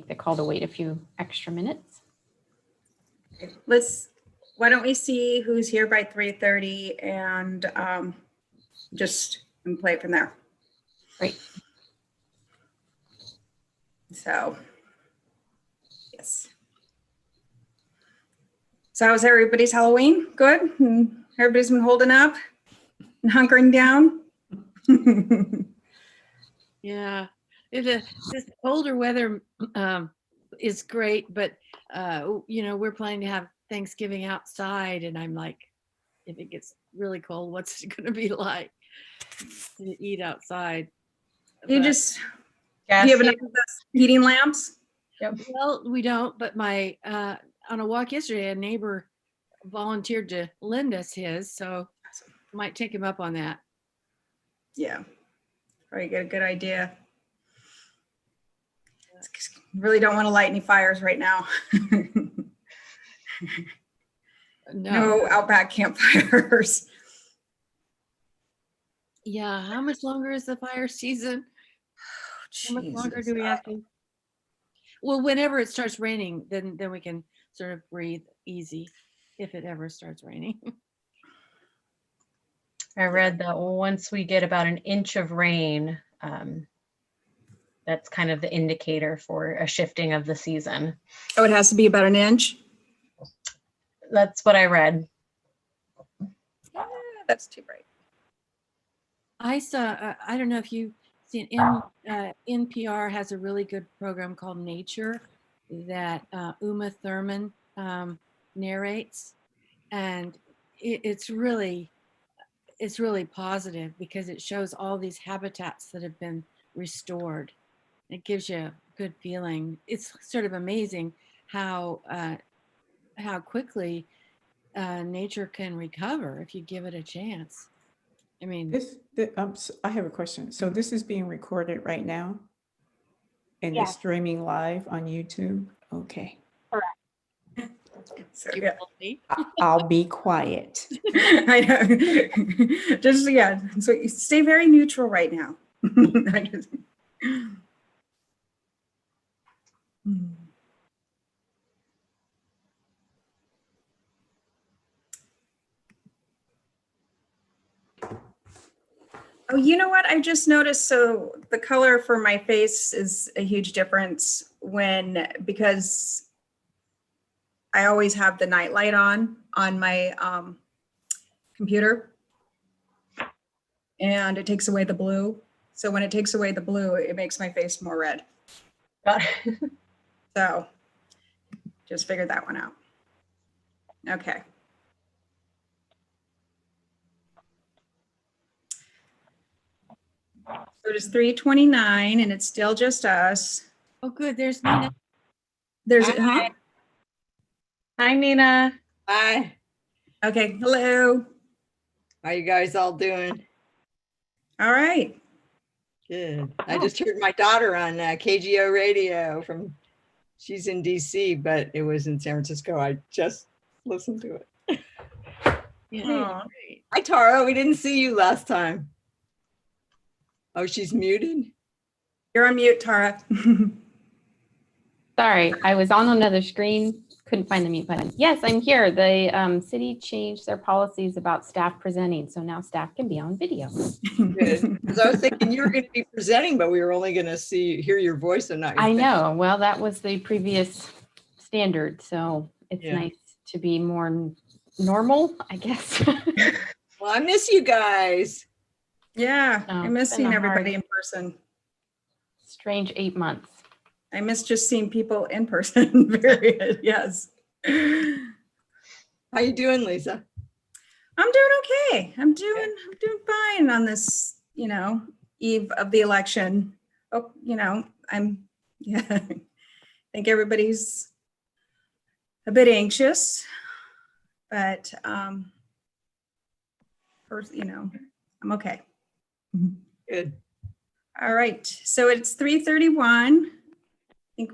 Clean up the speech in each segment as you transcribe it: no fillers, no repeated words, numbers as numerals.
the call to wait a few extra minutes. Why don't we see who's here by 3:30 and just play it from there. Great. So, yes. So how's everybody's Halloween? Good? Everybody's been holding up and hunkering down? Yeah, this colder weather is great, but we're planning to have Thanksgiving outside, and I'm like, if it gets really cold, what's it going to be like to eat outside? You But, just, do you have enough of those heating lamps? Yep. Well, we don't, but my on a walk yesterday, a neighbor volunteered to lend us his, so I might take him up on that. Yeah, probably get a good idea. Really don't want to light any fires right now. No outback campfires. Yeah, how much longer is the fire season? How much longer do we have to? Well, whenever it starts raining, then we can sort of breathe easy if it ever starts raining. I read that once we get about an inch of rain, that's kind of the indicator for a shifting of the season. Oh, it has to be about an inch? That's what I read. Yeah, that's too bright. I saw, I don't know if you've seen, NPR has a really good program called Nature that Uma Thurman narrates. And it's really positive because it shows all these habitats that have been restored. It gives you a good feeling. It's sort of amazing how quickly nature can recover if you give it a chance. I mean, I have a question. So this is being recorded right now and Yes. it's streaming live on YouTube? Okay. Correct. So, yeah. I'll be quiet. I know. Just, yeah. So you stay very neutral right now. Oh, you know what? I just noticed. So the color for my face is a huge difference because I always have the night light on my computer, and it takes away the blue. So when it takes away the blue, it makes my face more red. So just figured that one out. Okay. So it is 3:29 and it's still just us. oh, good. There's Nina. There's Hi. Hi, Nina. Hi. Okay. Hello. How you guys all doing? All right. Good. I just heard my daughter on KGO radio she's in DC, but it was in San Francisco. I just listened to it. Yeah. Hi, Tara. We didn't see you last time. Oh, she's muted? You're on mute, Tara. Sorry, I was on another screen, couldn't find the mute button. Yes, I'm here. The city changed their policies about staff presenting, so now staff can be on video. Good. Because I was thinking you were going to be presenting, but we were only going to hear your voice and not your face. know. Well, that was the previous standard, so it's nice to be more normal, I guess. Well, I miss you guys. Yeah, I miss it's been seeing a everybody hard- in person. Strange 8 months. I miss just seeing people in person, period. Yes. How you doing, Lisa? I'm doing okay. I'm doing fine on this, eve of the election. Oh, I think everybody's a bit anxious, but first, I'm okay. Good. All right. So it's 3:31. I think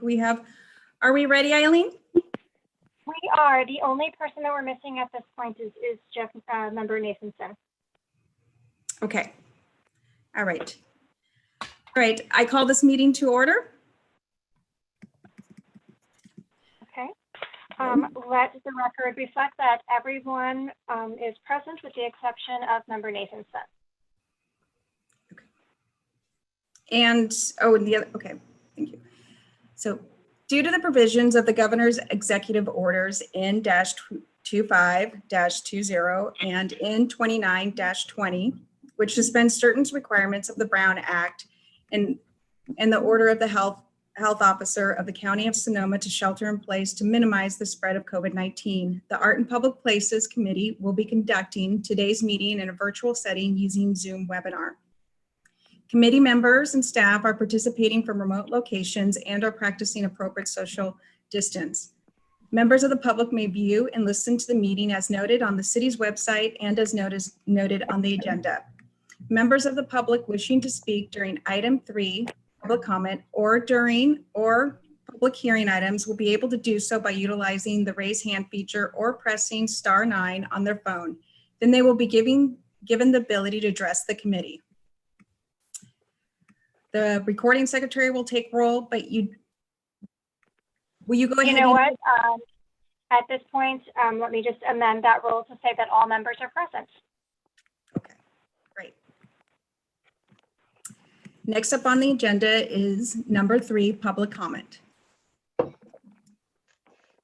are we ready, Eileen? We are. The only person that we're missing at this point is Jeff, member Nathanson. Okay. All right. All right. I call this meeting to order. Let the record reflect that everyone is present with the exception of member Nathan Sun. And, oh, and the other, okay, thank you. So due to the provisions of the governor's executive orders N-25-20 and N-29-20, which suspends certain requirements of the Brown Act and the order of the health officer of the County of Sonoma to shelter in place to minimize the spread of COVID-19, the Art and Public Places Committee will be conducting today's meeting in a virtual setting using Zoom webinar. Committee members and staff are participating from remote locations and are practicing appropriate social distance. Members of the public may view and listen to the meeting as noted on the city's website and as noted on the agenda. Members of the public wishing to speak during item 3, public comment, or during public hearing items will be able to do so by utilizing the raise hand feature or pressing *9 on their phone. Then they will be given the ability to address the committee. The recording secretary will take roll, but will you go ahead? You know what? At this point, let me just amend that rule to say that all members are present. Okay, great. Next up on the agenda is number 3, public comment.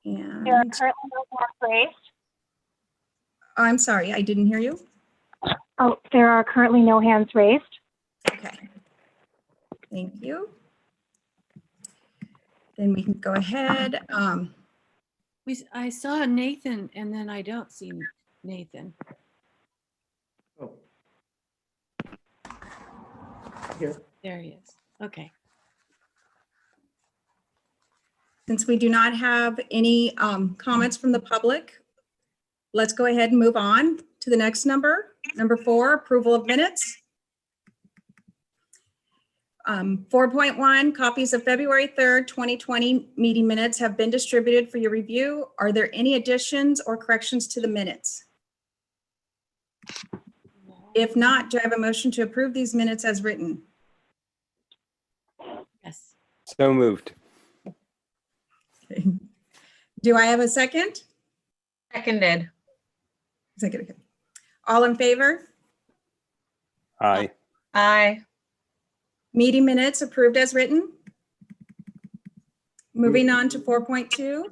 And There are currently no hands raised. I'm sorry, I didn't hear you. Oh, there are currently no hands raised. Okay. Thank you. Then we can go ahead. I saw Nathan and then I don't see Nathan. Oh. Here. There he is. Okay. Since we do not have any comments from the public, let's go ahead and move on to the next number. Number 4, approval of minutes. 4.1, copies of February 3rd, 2020 meeting minutes have been distributed for your review. Are there any additions or corrections to the minutes? If not, do I have a motion to approve these minutes as written? Yes. So moved. Okay. Do I have a second? Seconded. Second, okay. All in favor? Aye. Aye. Meeting minutes approved as written. Moving on to 4.2,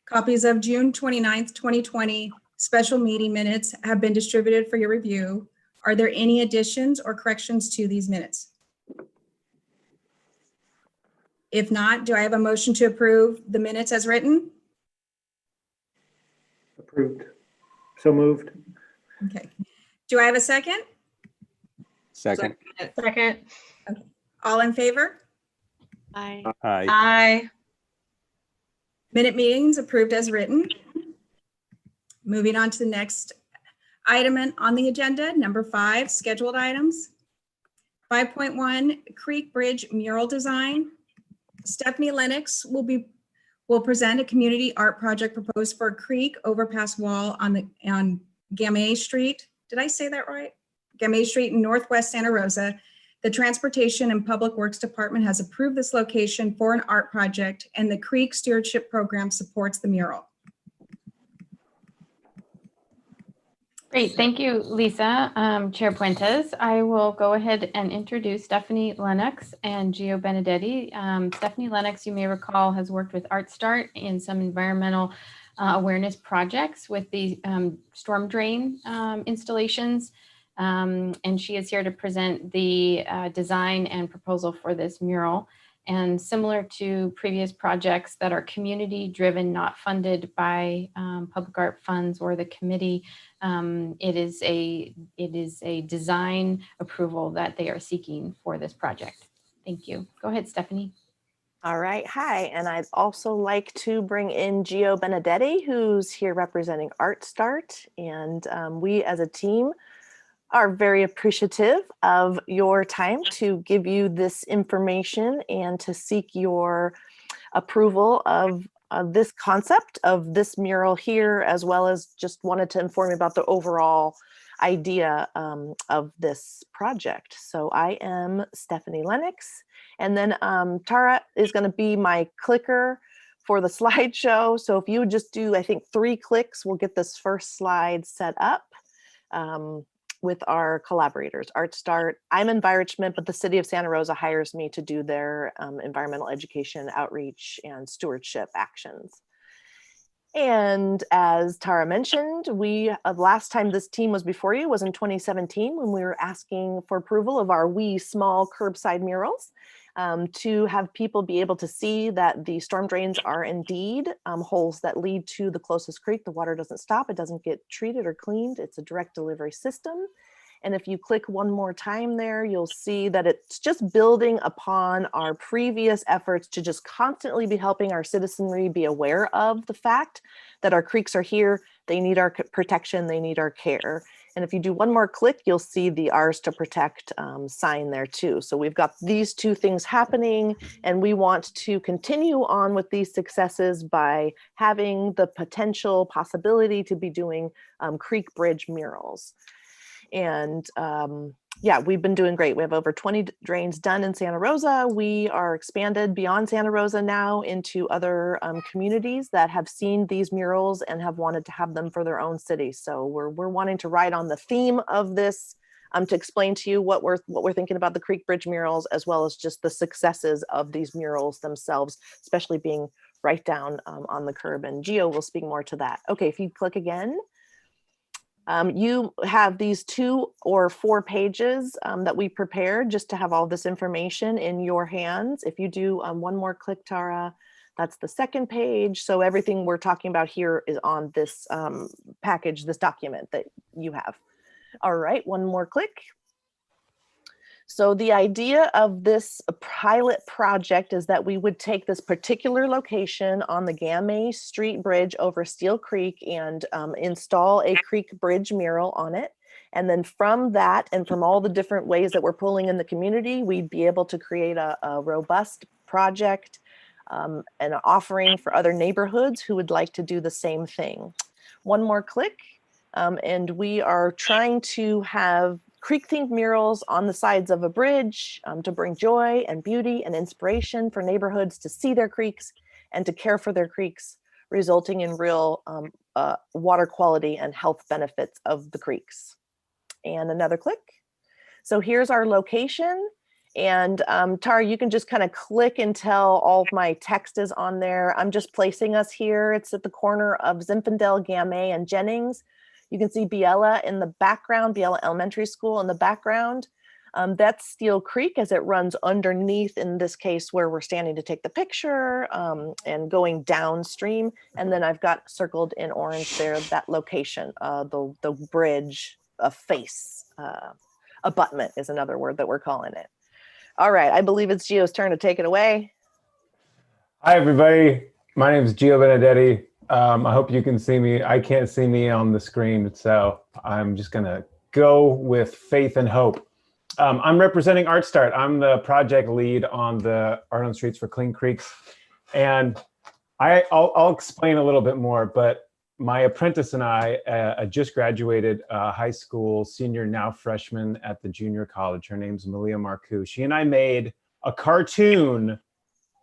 copies of June 29th, 2020 special meeting minutes have been distributed for your review. Are there any additions or corrections to these minutes? If not, do I have a motion to approve the minutes as written? Approved. So moved. Okay. Do I have a second? Second. Second. All in favor? Aye. Aye. Aye. Minute meetings approved as written. Moving on to the next item on the agenda, number 5, scheduled items. 5.1, Creek Bridge mural design. Stephanie Lennox will present a community art project proposed for a creek overpass wall on Gamay Street. Did I say that right? Gamay Street in Northwest Santa Rosa. The Transportation and Public Works Department has approved this location for an art project, and the Creek Stewardship Program supports the mural. Great, thank you, Lisa. Chair Puentes, I will go ahead and introduce Stephanie Lennox and Gio Benedetti. Stephanie Lennox, you may recall, has worked with Art Start in some environmental awareness projects with the storm drain installations. And she is here to present the design and proposal for this mural. And similar to previous projects that are community driven, not funded by public art funds or the committee, it is a design approval that they are seeking for this project. Thank you. Go ahead, Stephanie. All right, hi, and I'd also like to bring in Gio Benedetti, who's here representing Art Start, and we as a team are very appreciative of your time to give you this information and to seek your approval of this concept of this mural here, as well as just wanted to inform you about the overall idea of this project. So I am Stephanie Lennox, and then Tara is going to be my clicker for the slideshow. So if you would just do, I think 3 clicks, we'll get this first slide set up with our collaborators, ArtStart. I'm Environment, but the city of Santa Rosa hires me to do their environmental education, outreach, and stewardship actions. And as Tara mentioned, last time this team was before you was in 2017 when we were asking for approval of our wee small curbside murals to have people be able to see that the storm drains are indeed holes that lead to the closest creek. The water doesn't stop, it doesn't get treated or cleaned. It's a direct delivery system. And if you click one more time there, you'll see that it's just building upon our previous efforts to just constantly be helping our citizenry be aware of the fact that our creeks are here, they need our protection, they need our care. And if you do one more click, you'll see the Ours to Protect sign there too. So we've got these 2 things happening, and we want to continue on with these successes by having the possibility to be doing creek bridge murals. And yeah, we've been doing great. We have over 20 drains done in Santa Rosa. We are expanded beyond Santa Rosa now into other communities that have seen these murals and have wanted to have them for their own city. So we're wanting to ride on the theme of this to explain to you what we're thinking about the Creek Bridge murals, as well as just the successes of these murals themselves, especially being right down on the curb. And Gio will speak more to that. Okay, if you click again. You have these 2 or 4 pages that we prepared just to have all this information in your hands. If you do one more click, Tara, that's the 2nd page. So everything we're talking about here is on this package, this document that you have. All right, one more click. So the idea of this pilot project is that we would take this particular location on the Gamay Street Bridge over Steel Creek and install a creek bridge mural on it. And then from that, and from all the different ways that we're pulling in the community, we'd be able to create a robust project and an offering for other neighborhoods who would like to do the same thing. One more click, and we are trying to have creek-themed murals on the sides of a bridge to bring joy and beauty and inspiration for neighborhoods to see their creeks and to care for their creeks, resulting in real water quality and health benefits of the creeks. And another click. So here's our location. And Tara, you can just kind of click until all of my text is on there. I'm just placing us here. It's at the corner of Zinfandel, Gamay, and Jennings. You can see Biella in the background, Biella Elementary School in the background. That's Steel Creek as it runs underneath, in this case, where we're standing to take the picture and going downstream. And then I've got circled in orange there, that location, the bridge, a face, abutment is another word that we're calling it. All right, I believe it's Gio's turn to take it away. Hi, everybody. My name is Gio Benedetti. I hope you can see me. I can't see me on the screen, so I'm just going to go with faith and hope. I'm representing ArtStart. I'm the project lead on the Art on Streets for Clean Creeks. And I'll explain a little bit more, but my apprentice and I just graduated high school, senior, now freshman at the junior college. Her name's Malia Marcoux. She and I made a cartoon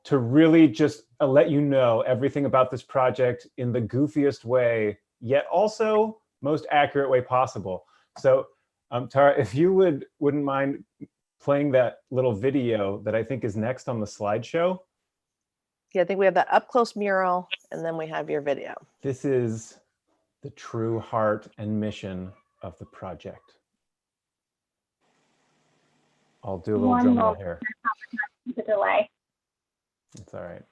to really just let you know everything about this project in the goofiest way, yet also most accurate way possible. So Tara, if you wouldn't mind playing that little video that I think is next on the slideshow. Yeah, I think we have that up close mural and then we have your video. This is the true heart and mission of the project. I'll do a little drum roll here. The delay. It's all right.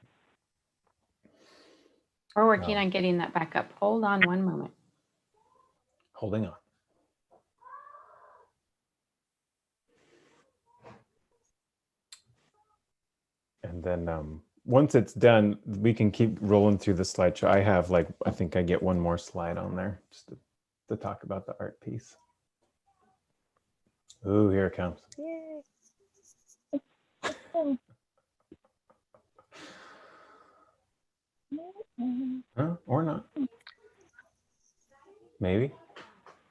We're working on getting that back up. Hold on one moment. Holding on. And then once it's done, we can keep rolling through the slideshow. I have I think I get one more slide on there just to talk about the art piece. Ooh, here it comes. Yay. Huh? Or not. Maybe.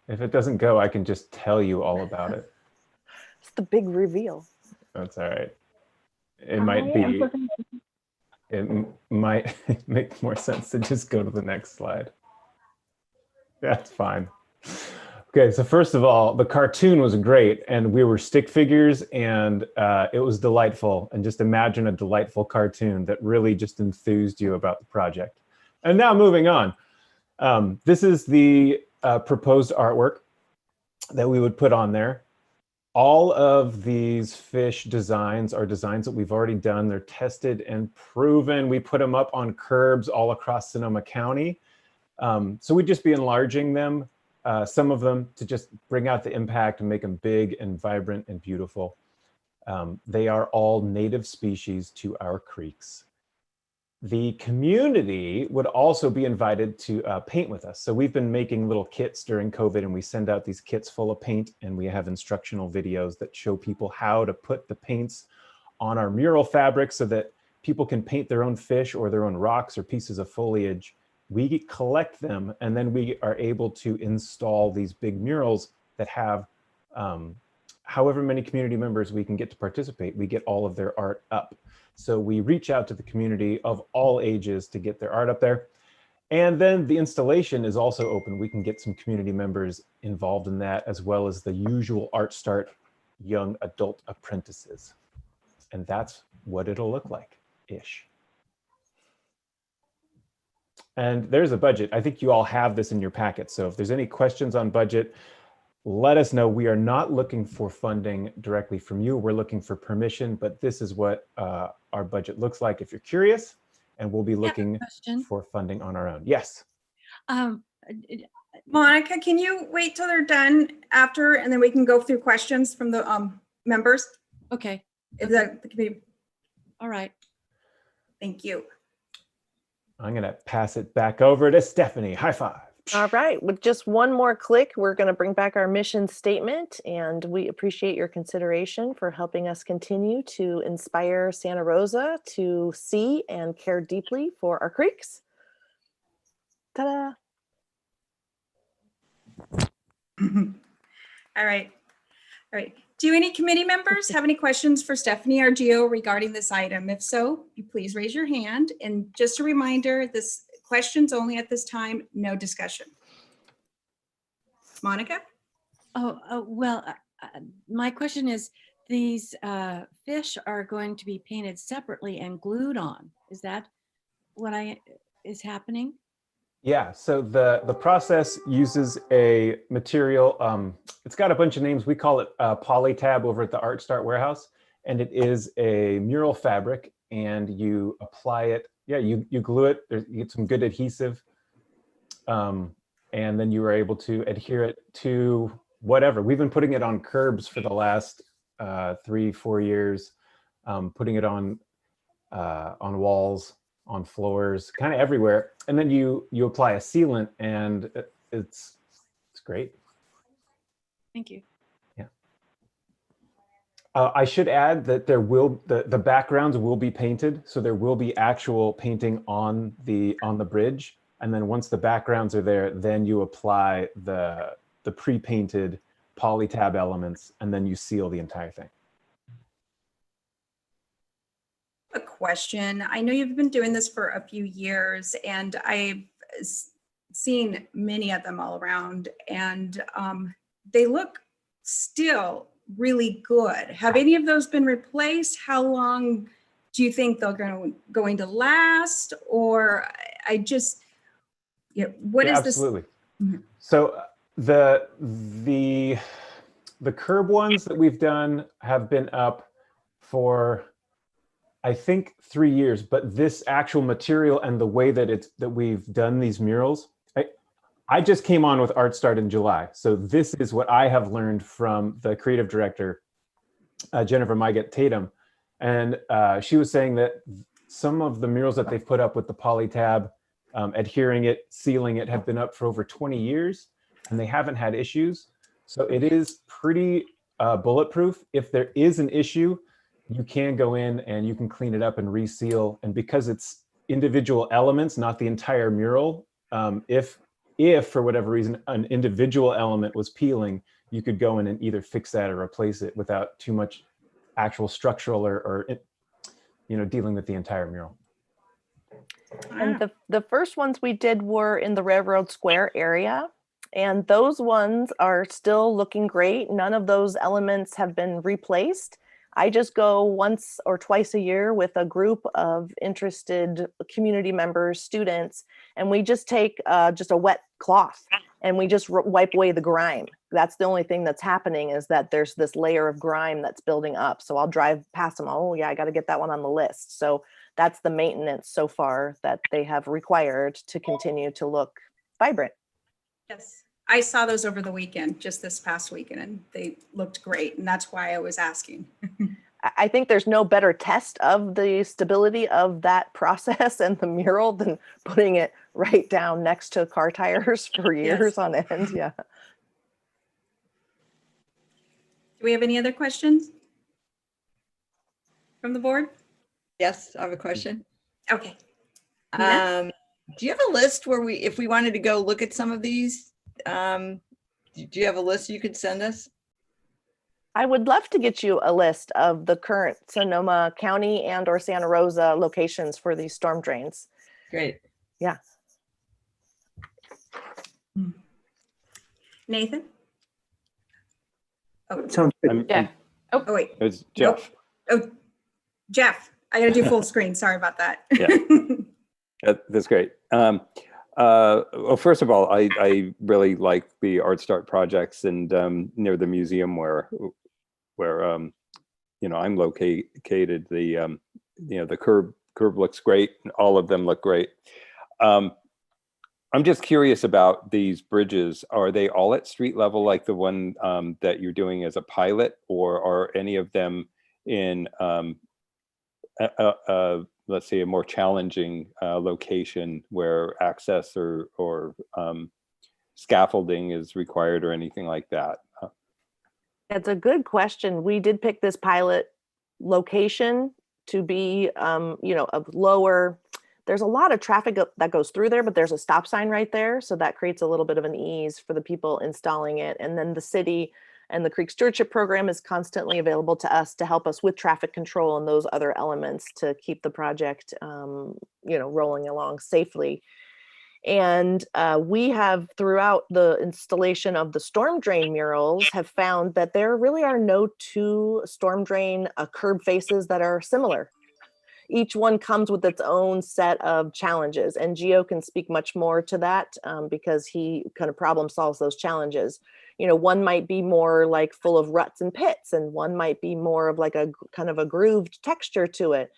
If it doesn't go, I can just tell you all about it. It's the big reveal. That's all right. It might be. might make more sense to just go to the next slide. That's fine. Okay, so first of all, the cartoon was great, and we were stick figures, and it was delightful. And just imagine a delightful cartoon that really just enthused you about the project. And now moving on. This is the proposed artwork that we would put on there. All of these fish designs are designs that we've already done. They're tested and proven. We put them up on curbs all across Sonoma County. So we'd just be enlarging them, some of them to just bring out the impact and make them big and vibrant and beautiful. They are all native species to our creeks. The community would also be invited to paint with us. So we've been making little kits during COVID, and we send out these kits full of paint, and we have instructional videos that show people how to put the paints on our mural fabric so that people can paint their own fish or their own rocks or pieces of foliage. We collect them, and then we are able to install these big murals that have however many community members we can get to participate. We get all of their art up. So we reach out to the community of all ages to get their art up there. And then the installation is also open. We can get some community members involved in that, as well as the usual Art Start young adult apprentices. And that's what it'll look like-ish. And there's a budget. I think you all have this in your packet. So if there's any questions on budget, let us know. We are not looking for funding directly from you. We're looking for permission, but this is what our budget looks like if you're curious, and we'll be looking for funding on our own. Yes. Monica, can you wait till they're done after, and then we can go through questions from the members? Okay. If that could be. All right. Thank you. I'm going to pass it back over to Stephanie. High five. All right, with just one more click, we're going to bring back our mission statement, and we appreciate your consideration for helping us continue to inspire Santa Rosa to see and care deeply for our creeks. Ta-da! All right. All right. Do any committee members have any questions for Stephanie or Gio regarding this item? If so, you please raise your hand. And just a reminder, this questions only at this time, no discussion. Monica? Well, my question is, these fish are going to be painted separately and glued on. Is that what is happening? Yeah, so the process uses a material, it's got a bunch of names. We call it Polytab over at the Art Start warehouse, and it is a mural fabric, and you apply it. Yeah, you glue it, you get some good adhesive, and then you are able to adhere it to whatever. We've been putting it on curbs for the last 3-4 years, putting it on walls, on floors, kind of everywhere. And then you apply a sealant, and it's great. Thank you. I should add that there will the backgrounds will be painted, so there will be actual painting on the bridge. And then once the backgrounds are there, then you apply the pre-painted Polytab elements, and then you seal the entire thing. A question. I know you've been doing this for a few years, and I've seen many of them all around, and they look still really good. Have any of those been replaced? How long do you think they're going to last? Or what is this? Absolutely. So the curb ones that we've done have been up for, I think, 3 years, but this actual material and the way that we've done these murals, I just came on with Art Start in July. So this is what I have learned from the creative director, Jennifer Mygat Tatum. And she was saying that some of the murals that they've put up with the Polytab, adhering it, sealing it, have been up for over 20 years, and they haven't had issues. So it is pretty bulletproof. If there is an issue, you can go in and you can clean it up and reseal. And because it's individual elements, not the entire mural, if for whatever reason an individual element was peeling, you could go in and either fix that or replace it without too much actual structural or dealing with the entire mural. And the first ones we did were in the Railroad Square area. And those ones are still looking great. None of those elements have been replaced. I just go once or twice a year with a group of interested community members, students, and we just take just a wet cloth and we just wipe away the grime. That's the only thing that's happening, is that there's this layer of grime that's building up. So I'll drive past them. Oh yeah, I got to get that one on the list. So that's the maintenance so far that they have required to continue to look vibrant. Yes, I saw those over the weekend, just this past weekend, and they looked great. And that's why I was asking. I think there's no better test of the stability of that process and the mural than putting it right down next to car tires for years on end. Yeah. Do we have any other questions from the board? Yes, I have a question. Okay. Nina? Do you have a list where if we wanted to go look at some of these, do you have a list you could send us? I would love to get you a list of the current Sonoma County and or Santa Rosa locations for these storm drains. Great. Yeah. Nathan? Oh, Sounds good. Yeah. oh wait. It's Jeff. Oh, Jeff, I gotta do full screen. Sorry about that. Yeah. That's great. Well, first of all, I really like the Art Start projects and near the museum where I'm located. The the curb looks great. All of them look great. I'm just curious about these bridges. Are they all at street level, like the one that you're doing as a pilot, or are any of them in let's say a more challenging location where access or scaffolding is required or anything like that? That's a good question. We did pick this pilot location to be, a lower, there's a lot of traffic that goes through there, but there's a stop sign right there. So that creates a little bit of an ease for the people installing it. And then the city and the Creek Stewardship Program is constantly available to us to help us with traffic control and those other elements to keep the project, rolling along safely. And we have, throughout the installation of the storm drain murals, have found that there really are no two storm drain curb faces that are similar. Each one comes with its own set of challenges, and Gio can speak much more to that because he kind of problem solves those challenges. One might be more like full of ruts and pits, and one might be more of like a kind of a grooved texture to it.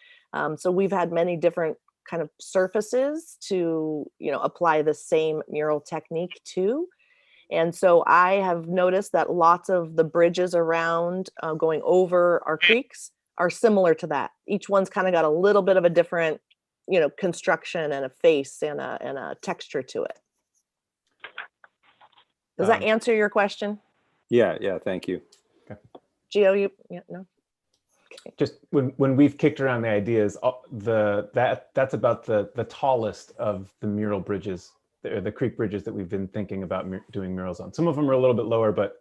So we've had many different kind of surfaces to, apply the same mural technique to. And so I have noticed that lots of the bridges around going over our creeks are similar to that. Each one's kind of got a little bit of a different, construction and a face and a texture to it. Does that answer your question? Yeah, thank you. Okay. Gio, no? Okay. Just when we've kicked around the ideas, that's about the tallest of the mural bridges, the creek bridges that we've been thinking about doing murals on. Some of them are a little bit lower, but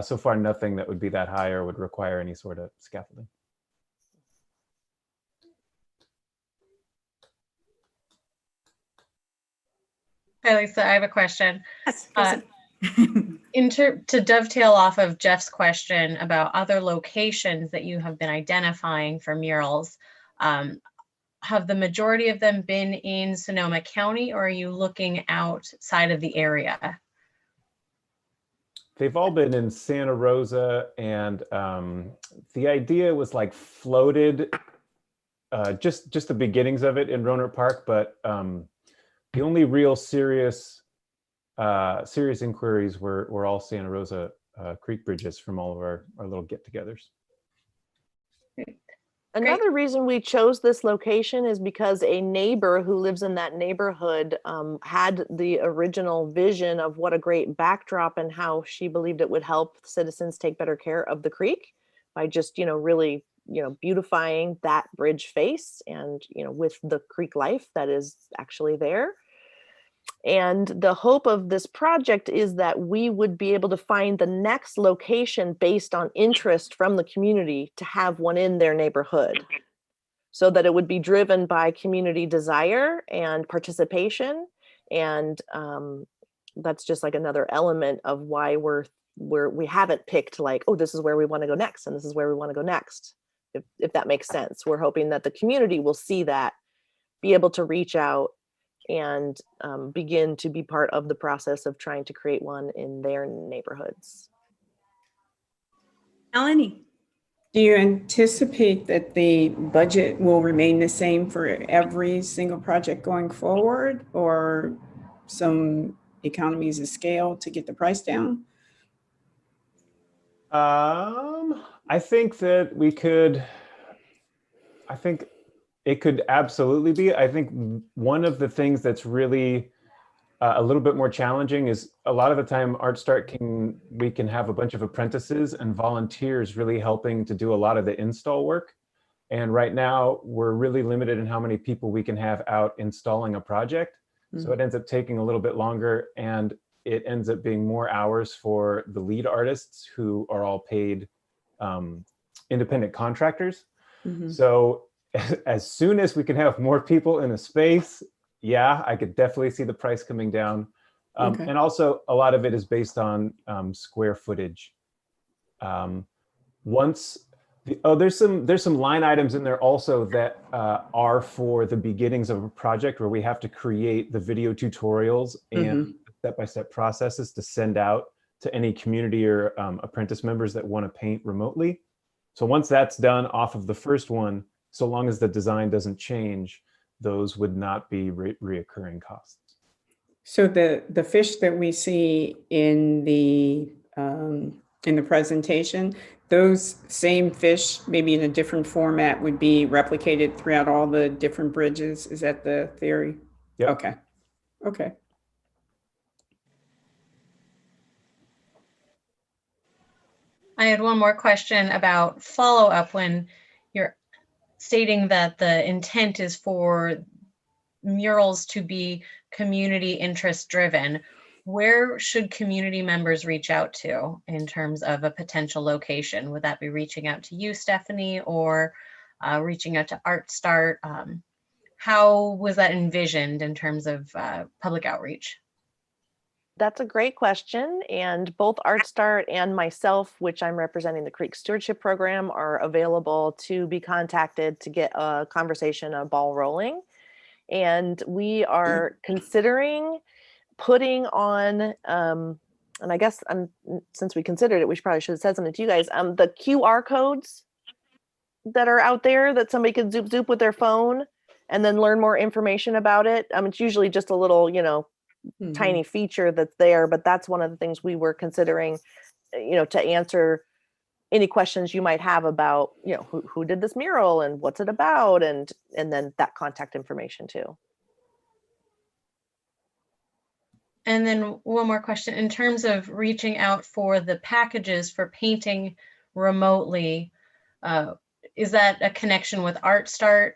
so far nothing that would be that high or would require any sort of scaffolding. Hi, Lisa, I have a question. Yes, To dovetail off of Jeff's question about other locations that you have been identifying for murals, have the majority of them been in Sonoma County, or are you looking outside of the area? They've all been in Santa Rosa, and the idea was like floated, just the beginnings of it in Rohnert Park, but the only real serious inquiries were all Santa Rosa creek bridges from all of our little get-togethers. Another reason we chose this location is because a neighbor who lives in that neighborhood had the original vision of what a great backdrop and how she believed it would help citizens take better care of the creek by just, really, beautifying that bridge face and, with the creek life that is actually there. And the hope of this project is that we would be able to find the next location based on interest from the community to have one in their neighborhood. so that it would be driven by community desire and participation. And that's just like another element of why we haven't picked like, oh, this is where we want to go next and this is where we want to go next. If that makes sense. We're hoping that the community will see that, be able to reach out and begin to be part of the process of trying to create one in their neighborhoods. Melanie? Do you anticipate that the budget will remain the same for every single project going forward, or some economies of scale to get the price down? I think that I think it could absolutely be. I think one of the things that's really a little bit more challenging is a lot of the time we can have a bunch of apprentices and volunteers really helping to do a lot of the install work. And right now we're really limited in how many people we can have out installing a project. So it ends up taking a little bit longer, and it ends up being more hours for the lead artists, who are all paid independent contractors. So as soon as we can have more people in a space, yeah, I could definitely see the price coming down. Okay. And also a lot of it is based on square footage. There's some line items in there also that are for the beginnings of a project, where we have to create the video tutorials and step-by-step processes to send out to any community or apprentice members that want to paint remotely. So once that's done off of the first one, so long as the design doesn't change, those would not be reoccurring costs. So the fish that we see in the presentation, those same fish, maybe in a different format, would be replicated throughout all the different bridges. Is that the theory? Yeah. Okay. Okay. I had one more question about follow-up. When you're stating that the intent is for murals to be community interest driven, where should community members reach out to in terms of a potential location? Would that be reaching out to you, Stephanie, or reaching out to ArtStart? How was that envisioned in terms of public outreach? That's a great question. And both ArtStart and myself, which I'm representing the Creek Stewardship Program, are available to be contacted to get a conversation, a ball rolling. And we are considering putting on, and I guess since we considered it, we probably should have said something to you guys, the QR codes that are out there that somebody could zoop with their phone and then learn more information about it. It's usually just a little, tiny feature that's there, but that's one of the things we were considering, to answer any questions you might have about, who did this mural and what's it about, and then that contact information too. And then one more question, in terms of reaching out for the packages for painting remotely, is that a connection with ArtStart?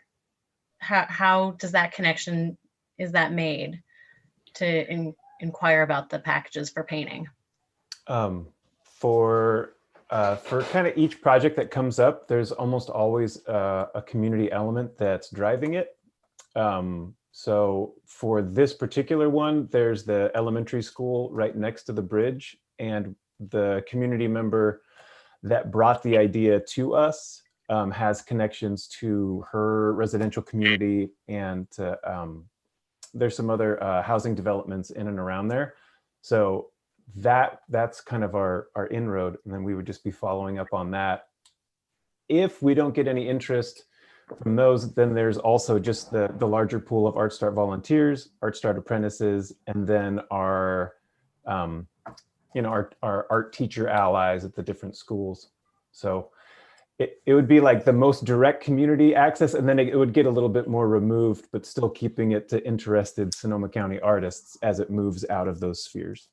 How does that connection, is that made to inquire about the packages for painting? For kind of each project that comes up, there's almost always a community element that's driving it. So for this particular one, there's the elementary school right next to the bridge, and the community member that brought the idea to us has connections to her residential community, and there's some other housing developments in and around there. So that's kind of our inroad, and then we would just be following up on that. If we don't get any interest from those, then there's also just the larger pool of ArtStart volunteers, ArtStart apprentices, and then our art teacher allies at the different schools. So it would be like the most direct community access, and then it would get a little bit more removed, but still keeping it to interested Sonoma County artists as it moves out of those spheres.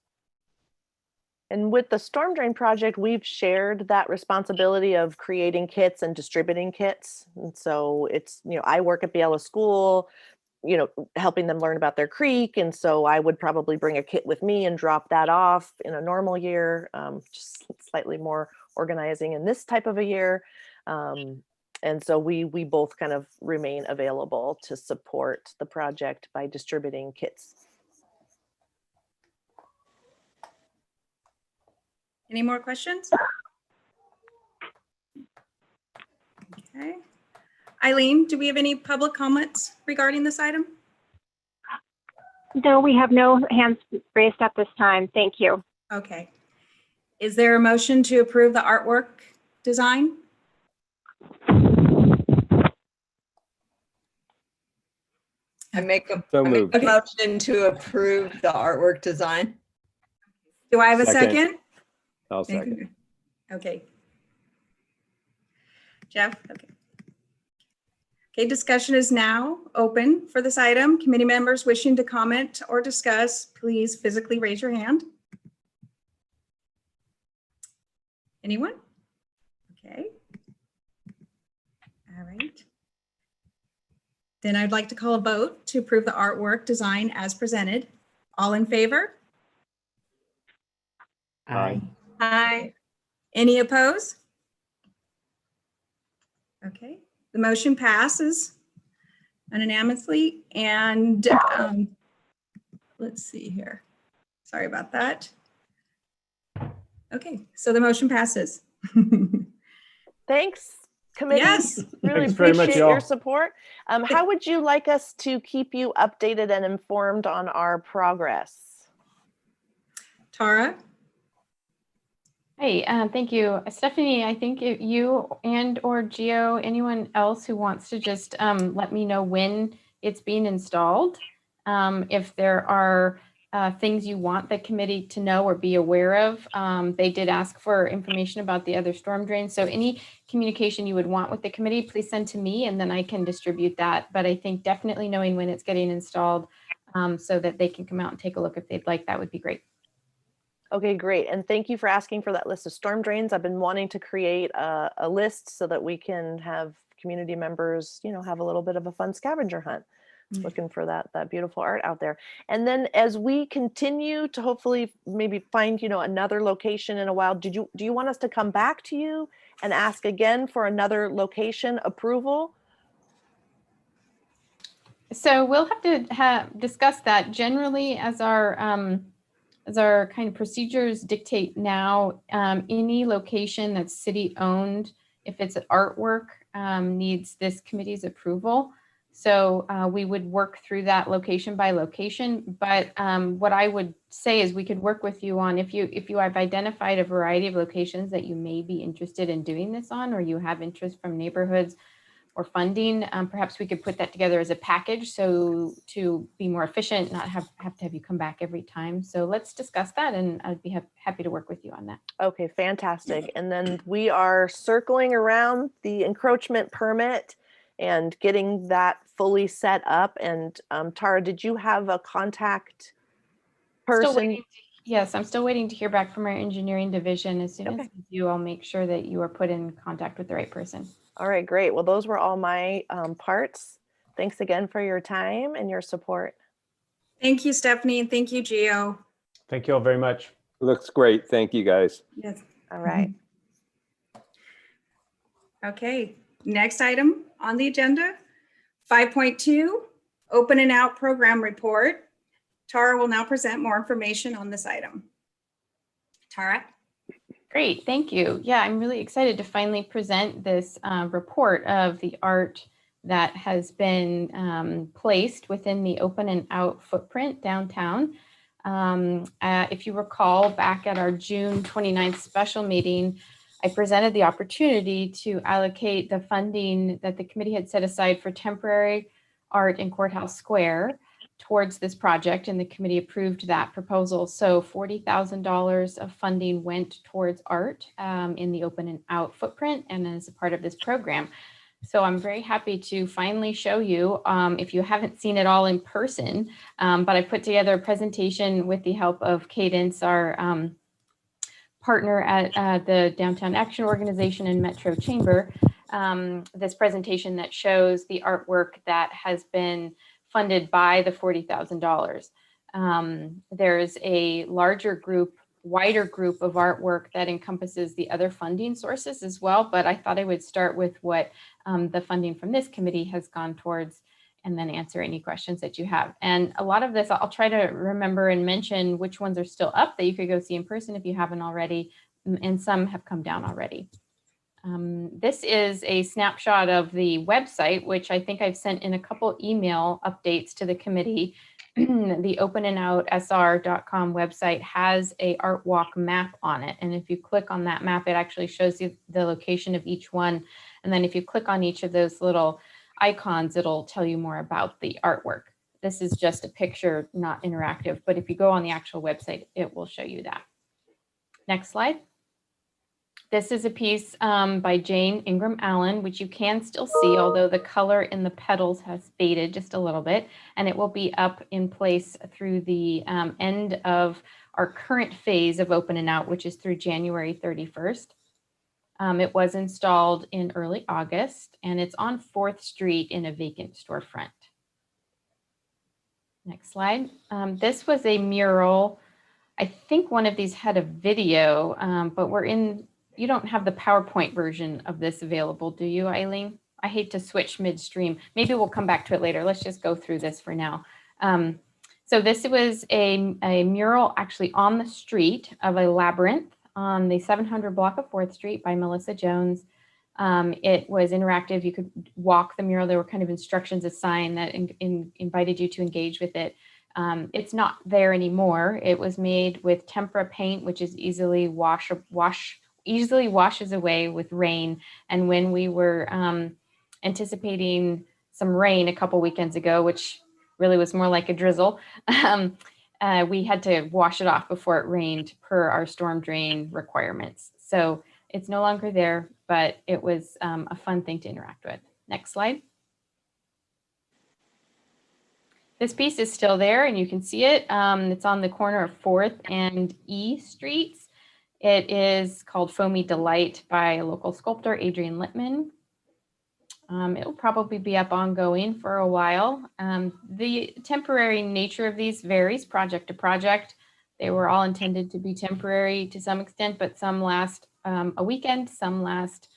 And with the Storm Drain project, we've shared that responsibility of creating kits and distributing kits. And so it's, I work at Biela School, helping them learn about their creek. And so I would probably bring a kit with me and drop that off in a normal year, just slightly more organizing in this type of a year. And so we both kind of remain available to support the project by distributing kits. Any more questions? Okay. Eileen, do we have any public comments regarding this item? No, we have no hands raised at this time. Thank you. Okay. Is there a motion to approve the artwork design? I make a So I make moved. a motion to approve the artwork design. Do I have a Second. second? I'll second. Okay. Jeff? Okay. Okay, discussion is now open for this item. Committee members wishing to comment or discuss, please physically raise your hand. Anyone? Okay. All right. Then I'd like to call a vote to approve the artwork design as presented. All in favor? Aye. Hi. Any opposed? Okay, the motion passes unanimously, and let's see here. Sorry about that. Okay, so the motion passes. Thanks, committee. Yes. Really Thanks very much, appreciate your y'all. support. How would you like us to keep you updated and informed on our progress? Tara? Hey, thank you. Stephanie, I think if you and or Geo, anyone else who wants to just let me know when it's being installed. If there are things you want the committee to know or be aware of. They did ask for information about the other storm drains. So any communication you would want with the committee, please send to me and then I can distribute that. But I think definitely knowing when it's getting installed so that they can come out and take a look if they'd like, that would be great. Okay, great. And thank you for asking for that list of storm drains. I've been wanting to create a list so that we can have community members, you know, have a little bit of a fun scavenger hunt, looking for that beautiful art out there. And then as we continue to hopefully maybe find, you know, another location in a while, do you want us to come back to you and ask again for another location approval? So we'll have to discuss that. Generally, as our kind of procedures dictate now, any location that's city owned, if it's artwork, needs this committee's approval. So we would work through that location by location. But what I would say is we could work with you on if you have identified a variety of locations that you may be interested in doing this on, or you have interest from neighborhoods or funding, perhaps we could put that together as a package. So to be more efficient, not have to have you come back every time. So let's discuss that, and I'd be happy to work with you on that. Okay, fantastic. And then we are circling around the encroachment permit and getting that fully set up. And Tara, did you have a contact person? Yes, I'm still waiting to hear back from our engineering division. As soon as I do, I'll make sure that you are put in contact with the right person. All right, great. Well, those were all my parts. Thanks again for your time and your support. Thank you, Stephanie, and thank you, Gio. Thank you all very much. Looks great. Thank you, guys. Yes. All right. Okay, next item on the agenda, 5.2, Open and Out Program Report. Tara will now present more information on this item. Tara? Great, thank you. Yeah, I'm really excited to finally present this report of the art that has been placed within the Open and Out footprint downtown. If you recall, back at our June 29th special meeting, I presented the opportunity to allocate the funding that the committee had set aside for temporary art in Courthouse Square towards this project, and the committee approved that proposal. So $40,000 of funding went towards art in the Open and Out footprint and as a part of this program. So I'm very happy to finally show you, if you haven't seen it all in person, but I put together a presentation with the help of Cadence, our partner at the Downtown Action Organization and Metro Chamber, this presentation that shows the artwork that has been funded by the $40,000. There's a larger group wider group of artwork that encompasses the other funding sources as well. But I thought I would start with what the funding from this committee has gone towards, and then answer any questions that you have. And a lot of this, I'll try to remember and mention which ones are still up that you could go see in person if you haven't already, and some have come down already. This is a snapshot of the website, which I think I've sent in a couple email updates to the committee. The openandout.sr.com website has a art walk map on it. And if you click on that map, it actually shows you the location of each one. And then if you click on each of those little icons, it'll tell you more about the artwork. This is just a picture, not interactive, but if you go on the actual website, it will show you that. Next slide. This is a piece by Jane Ingram Allen, which you can still see, although the color in the petals has faded just a little bit, and it will be up in place through the end of our current phase of Open and Out, which is through January 31st. It was installed in early August, and it's on 4th Street in a vacant storefront. Next slide. This was a mural. I think one of these had a video, but you don't have the PowerPoint version of this available, do you, Eileen? I hate to switch midstream. Maybe we'll come back to it later. Let's just go through this for now. So this was a mural actually on the street of a labyrinth on the 700 block of 4th Street by Melissa Jones. It was interactive. You could walk the mural. There were kind of instructions assigned that invited you to engage with it. It's not there anymore. It was made with tempera paint, which is easily washes away with rain. And when we were anticipating some rain a couple weekends ago, which really was more like a drizzle, we had to wash it off before it rained per our storm drain requirements. So it's no longer there, but it was a fun thing to interact with. Next slide. This piece is still there and you can see it. It's on the corner of 4th and E Streets. It is called Foamy Delight by a local sculptor, Adrian Littman. It will probably be up ongoing for a while. The temporary nature of these varies project to project. They were all intended to be temporary to some extent, but some last a weekend, some last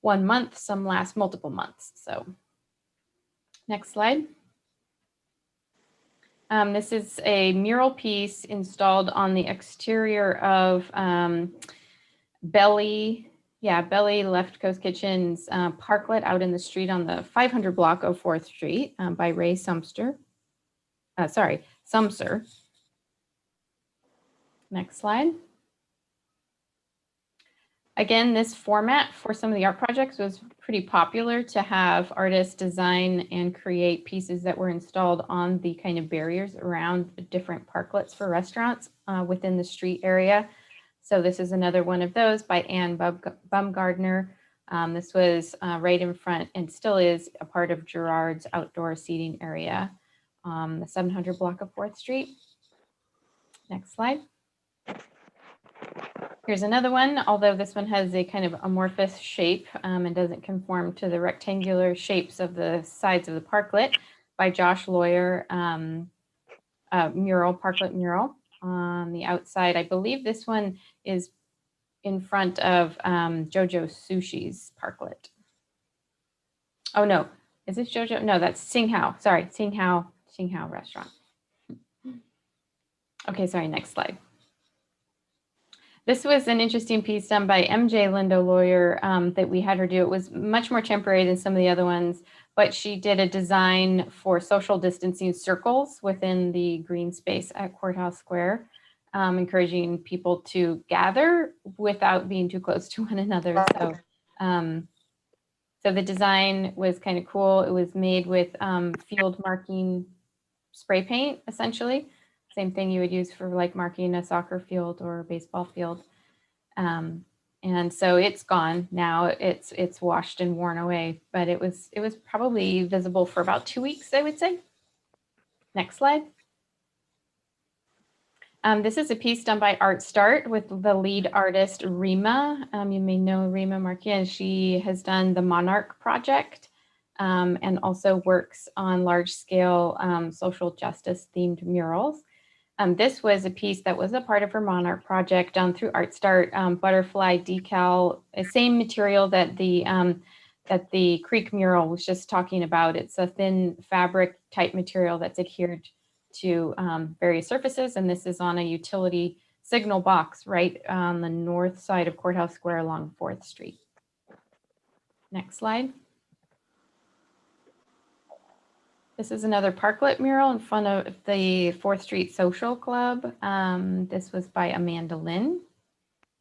1 month, some last multiple months. So next slide. This is a mural piece installed on the exterior of Belly Left Coast Kitchen's parklet out in the street on the 500 block of 4th Street by Ray Sumser. Next slide. Again, this format for some of the art projects was pretty popular, to have artists design and create pieces that were installed on the kind of barriers around different parklets for restaurants within the street area. So this is another one of those by Anne Bumgardner. This was right in front and still is a part of Gerard's outdoor seating area, the 700 block of 4th Street. Next slide. Here's another one, although this one has a kind of amorphous shape and doesn't conform to the rectangular shapes of the sides of the parklet, by Josh Lawyer, parklet mural on the outside. I believe this one is in front of Jojo Sushi's parklet. Oh no, is this Jojo? No, that's Sing Hao. Sorry, Sing Hao restaurant. Okay, sorry, next slide. This was an interesting piece done by MJ Lindo Lawyer that we had her do. It was much more temporary than some of the other ones, but she did a design for social distancing circles within the green space at Courthouse Square, encouraging people to gather without being too close to one another. So, so the design was kind of cool. It was made with field marking spray paint, essentially. Same thing you would use for like marking a soccer field or a baseball field. And so it's gone now. It's washed and worn away, but it was probably visible for about 2 weeks, I would say. Next slide. This is a piece done by Art Start with the lead artist Rima. You may know Rima Marquez. She has done the Monarch Project and also works on large scale social justice themed murals. This was a piece that was a part of her Monarch project done through ArtStart, butterfly decal, same material that the Creek mural was just talking about. It's a thin fabric type material that's adhered to various surfaces, and this is on a utility signal box right on the north side of Courthouse Square along 4th Street. Next slide. This is another parklet mural in front of the 4th Street Social Club. This was by Amanda Lynn,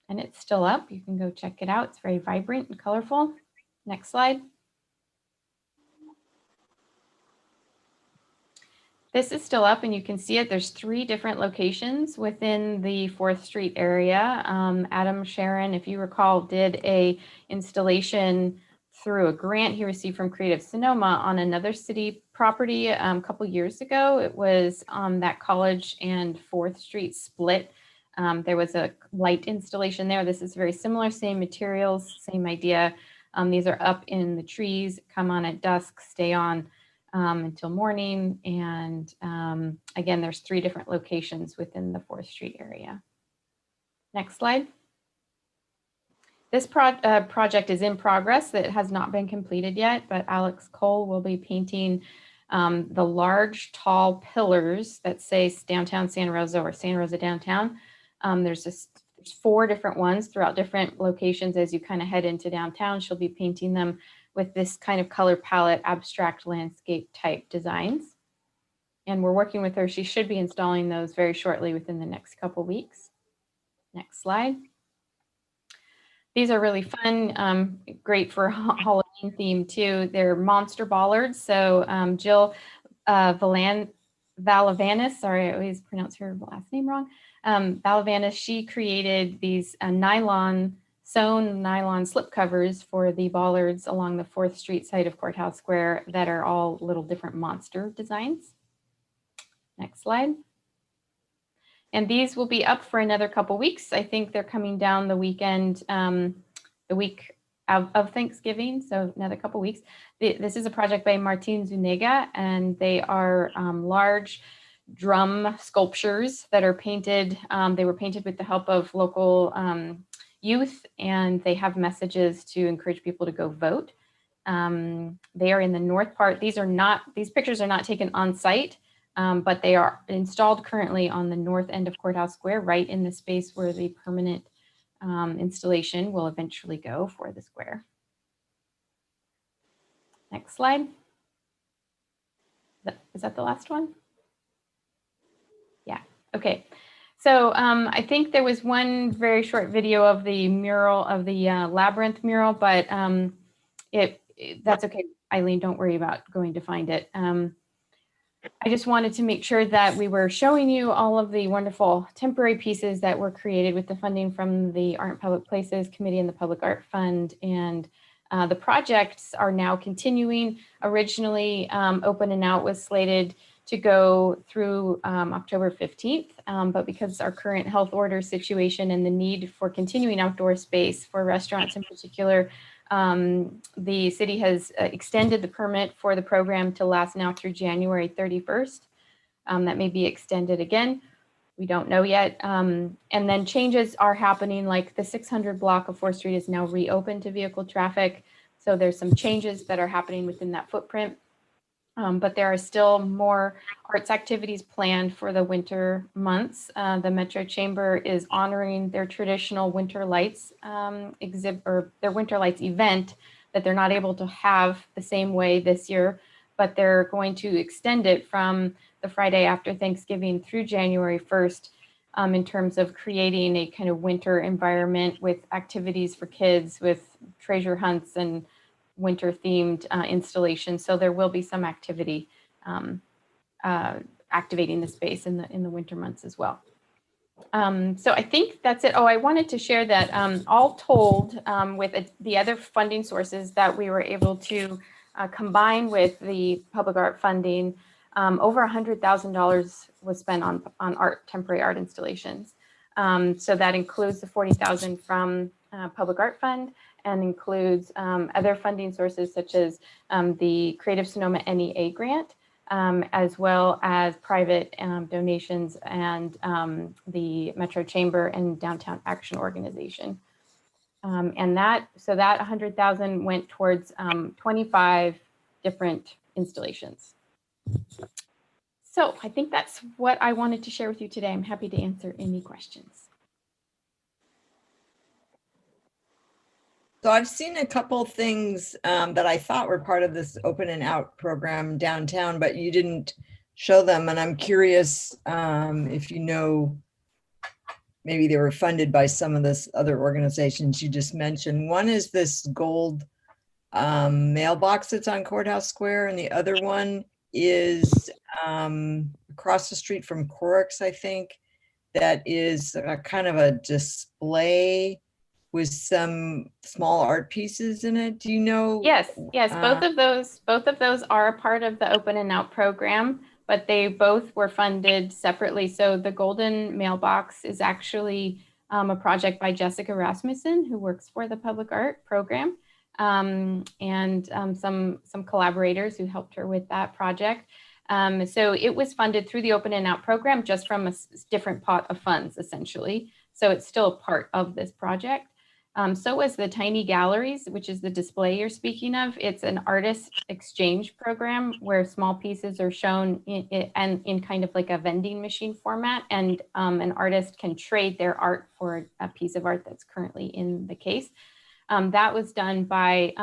and it's still up. You can go check it out. It's very vibrant and colorful. Next slide. This is still up and you can see it. There's 3 different locations within the 4th Street area. Adam Sharon, if you recall, did a installation through a grant he received from Creative Sonoma on another city property a couple years ago. It was on that College and 4th Street split. There was a light installation there. This is very similar, same materials, same idea. These are up in the trees, come on at dusk, stay on until morning. And again, there's 3 different locations within the 4th Street area. Next slide. This project is in progress. It has not been completed yet, but Alex Cole will be painting the large, tall pillars that say downtown Santa Rosa or Santa Rosa downtown. There's 4 different ones throughout different locations as you kind of head into downtown. She'll be painting them with this kind of color palette, abstract landscape type designs. And we're working with her. She should be installing those very shortly within the next couple weeks. Next slide. These are really fun, great for Halloween theme too. They're monster bollards. So Jill Valavanis, sorry, I always pronounce her last name wrong. Valavanis, she created these sewn nylon slip covers for the bollards along the 4th Street side of Courthouse Square that are all little different monster designs. Next slide. And these will be up for another couple weeks. I think they're coming down the weekend, the week of Thanksgiving, so another couple weeks. This is a project by Martin Zuniga, and they are large drum sculptures that are painted. They were painted with the help of local youth, and they have messages to encourage people to go vote. They are in the north part. These pictures are not taken on site. But they are installed currently on the north end of Courthouse Square, right in the space where the permanent installation will eventually go for the square. Next slide. Is that the last one? Yeah, okay. So I think there was one very short video of the mural, of the Labyrinth mural, but that's okay. Eileen, don't worry about going to find it. I just wanted to make sure that we were showing you all of the wonderful temporary pieces that were created with the funding from the Art and Public Places Committee and the Public Art Fund. And the projects are now continuing. Originally, Open and Out was slated to go through October 15th, but because our current health order situation and the need for continuing outdoor space for restaurants in particular, the city has extended the permit for the program to last now through January 31st. That may be extended again. We don't know yet. And then changes are happening, like the 600 block of 4th Street is now reopened to vehicle traffic. So there's some changes that are happening within that footprint. But there are still more arts activities planned for the winter months. The Metro Chamber is honoring their traditional Winter Lights their Winter Lights event that they're not able to have the same way this year, but they're going to extend it from the Friday after Thanksgiving through January 1st in terms of creating a kind of winter environment with activities for kids, with treasure hunts and winter themed installations. So there will be some activity activating the space in the winter months as well. So I think that's it. Oh, I wanted to share that all told with the other funding sources that we were able to combine with the public art funding, over $100,000 was spent on temporary art installations. So that includes the $40,000 from Public Art Fund, and includes other funding sources such as the Creative Sonoma NEA grant, as well as private donations and the Metro Chamber and Downtown Action Organization. And that 100,000 went towards 25 different installations. So I think that's what I wanted to share with you today. I'm happy to answer any questions. So I've seen a couple things that I thought were part of this Open and Out program downtown, but you didn't show them. And I'm curious if you know, maybe they were funded by some of this other organizations you just mentioned. One is this gold mailbox that's on Courthouse Square, and the other one is across the street from Corix, I think, that is a kind of a display with some small art pieces in it. Do you know? Yes, both of those are a part of the Open and Out program, but they both were funded separately. So the golden mailbox is actually a project by Jessica Rasmussen, who works for the Public Art program, and some collaborators who helped her with that project. So it was funded through the Open and Out program, just from a different pot of funds, essentially. So it's still a part of this project. So was the Tiny Galleries, which is the display you're speaking of. It's an artist exchange program where small pieces are shown in kind of like a vending machine format, and an artist can trade their art for a piece of art that's currently in the case. That was done by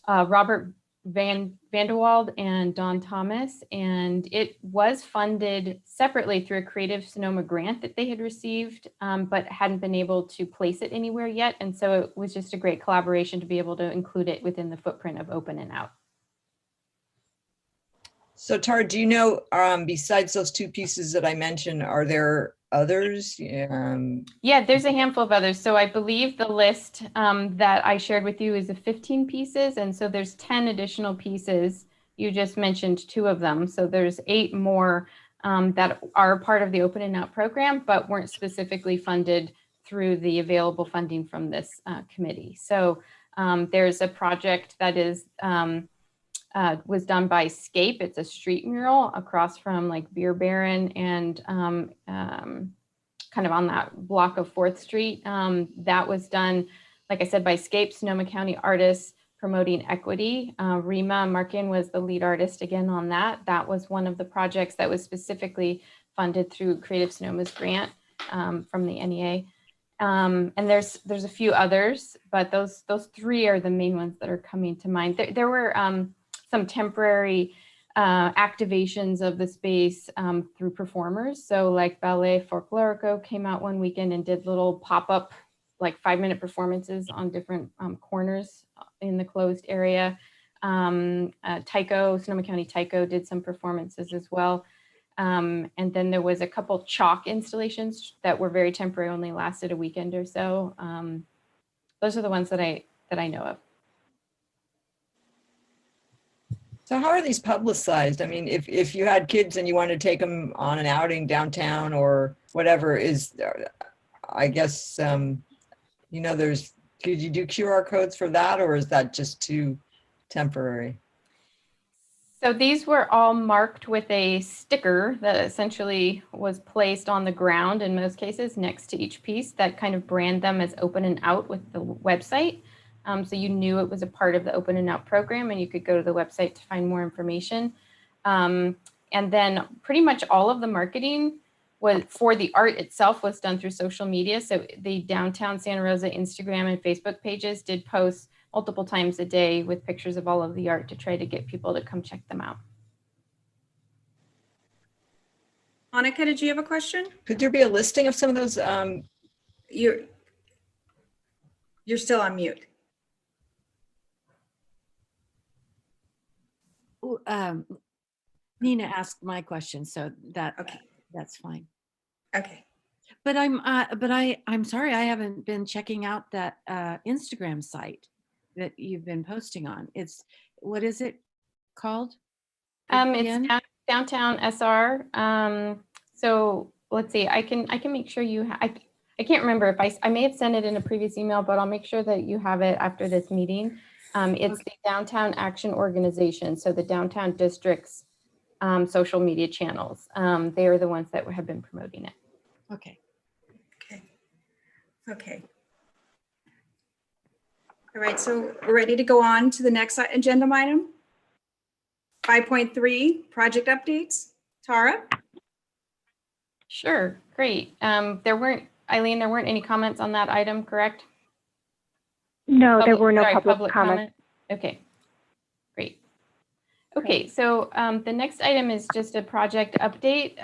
Robert Vanderwald and Don Thomas, and it was funded separately through a Creative Sonoma grant that they had received, but hadn't been able to place it anywhere yet. And so it was just a great collaboration to be able to include it within the footprint of Open and Out. So Tara, do you know, besides those two pieces that I mentioned, are there others? Yeah, there's a handful of others. So I believe the list that I shared with you is of 15 pieces. And so there's 10 additional pieces. You just mentioned 2 of them. So there's 8 more that are part of the Open and Out program, but weren't specifically funded through the available funding from this committee. So there's a project that is was done by Scape. It's a street mural across from like Beer Baron and kind of on that block of 4th Street. That was done, like I said, by Scape, Sonoma County artists promoting equity. Rima Markin was the lead artist again on that. That was one of the projects that was specifically funded through Creative Sonoma's grant from the NEA. And there's a few others, but those 3 are the main ones that are coming to mind. There were some temporary activations of the space through performers. So like Ballet Folklorico came out one weekend and did little pop-up, like 5-minute performances on different corners in the closed area. Tycho, Sonoma County Tycho did some performances as well. And then there was a couple chalk installations that were very temporary, only lasted a weekend or so. Those are the ones that I know of. So how are these publicized? I mean, if you had kids and you want to take them on an outing downtown or whatever, I guess, you know, could you do QR codes for that, or is that just too temporary? So these were all marked with a sticker that essentially was placed on the ground in most cases next to each piece that kind of brand them as Open and Out with the website. So you knew it was a part of the Open and Out program, and you could go to the website to find more information. And then pretty much all of the marketing for the art itself was done through social media. So the Downtown Santa Rosa Instagram and Facebook pages did post multiple times a day with pictures of all of the art to try to get people to come check them out. Monica, did you have a question? Could there be a listing of some of those? You're still on mute. Nina asked my question, so that's fine. Okay. But I'm sorry, I haven't been checking out that Instagram site that you've been posting on. What is it called? It's Downtown SR. So let's see, I can make sure I can't remember if I may have sent it in a previous email, but I'll make sure that you have it after this meeting. It's the Downtown Action Organization. So the downtown districts social media channels. They are the ones that have been promoting it. Okay. Okay. All right, so we're ready to go on to the next agenda item. 5.3, project updates. Tara? Sure, great. Eileen, there weren't any comments on that item, correct? No, there were no public comments. comment. Okay, great. Okay, so the next item is just a project update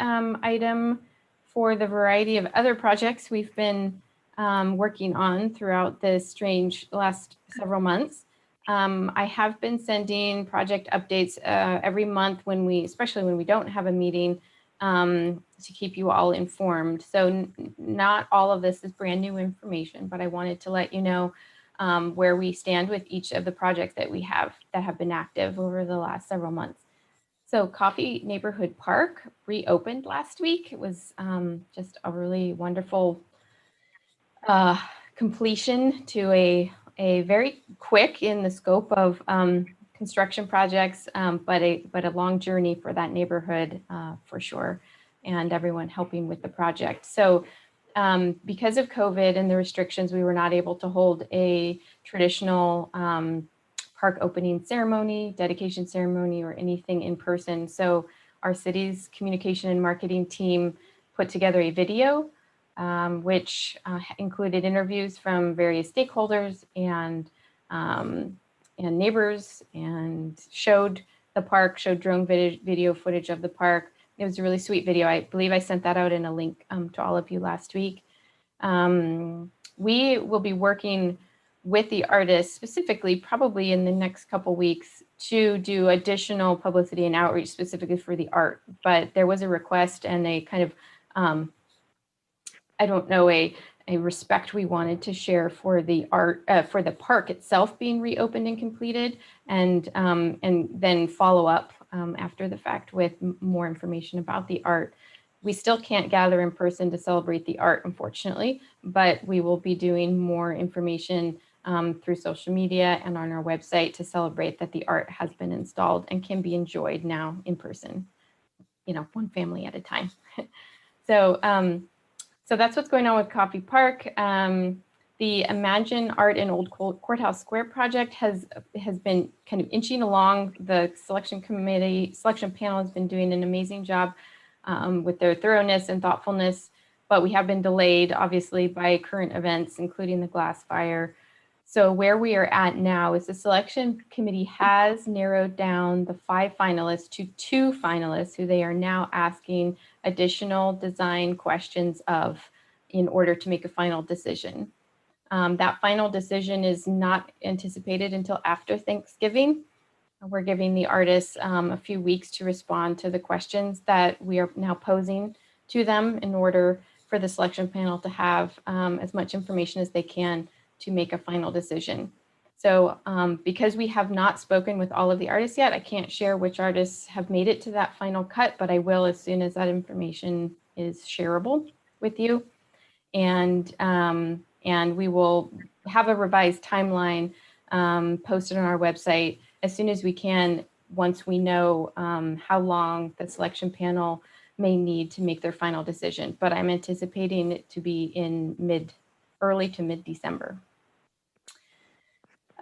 item for the variety of other projects we've been working on throughout this strange last several months. I have been sending project updates every month especially when we don't have a meeting, to keep you all informed. So not all of this is brand new information, but I wanted to let you know where we stand with each of the projects that we have that have been active over the last several months. So Coffee Neighborhood Park reopened last week. It was just a really wonderful completion to a very quick in the scope of construction projects, but a long journey for that neighborhood for sure, and everyone helping with the project. So because of COVID and the restrictions, we were not able to hold a traditional park opening ceremony, dedication ceremony, or anything in person. So our city's communication and marketing team put together a video, which included interviews from various stakeholders and neighbors, and showed the park, showed drone video footage of the park. It was a really sweet video. I believe I sent that out in a link to all of you last week. We will be working with the artists specifically, probably in the next couple weeks, to do additional publicity and outreach specifically for the art. But there was a request and a kind of, I don't know, a respect we wanted to share for the art, for the park itself being reopened and completed, and then follow up after the fact with more information about the art. We still can't gather in person to celebrate the art, unfortunately, but we will be doing more information through social media and on our website to celebrate that the art has been installed and can be enjoyed now in person, one family at a time. So that's what's going on with Coffee Park. The Imagine Art in Old Courthouse Square project has been kind of inching along. The selection panel has been doing an amazing job with their thoroughness and thoughtfulness, but we have been delayed, obviously, by current events, including the glass fire. So where we are at now is the selection committee has narrowed down the 5 finalists to 2 finalists who they are now asking additional design questions of in order to make a final decision. That final decision is not anticipated until after Thanksgiving. We're giving the artists a few weeks to respond to the questions that we are now posing to them in order for the selection panel to have as much information as they can to make a final decision. So because we have not spoken with all of the artists yet, I can't share which artists have made it to that final cut, but I will as soon as that information is shareable with you. And we will have a revised timeline posted on our website as soon as we can, once we know how long the selection panel may need to make their final decision. But I'm anticipating it to be in early to mid-December.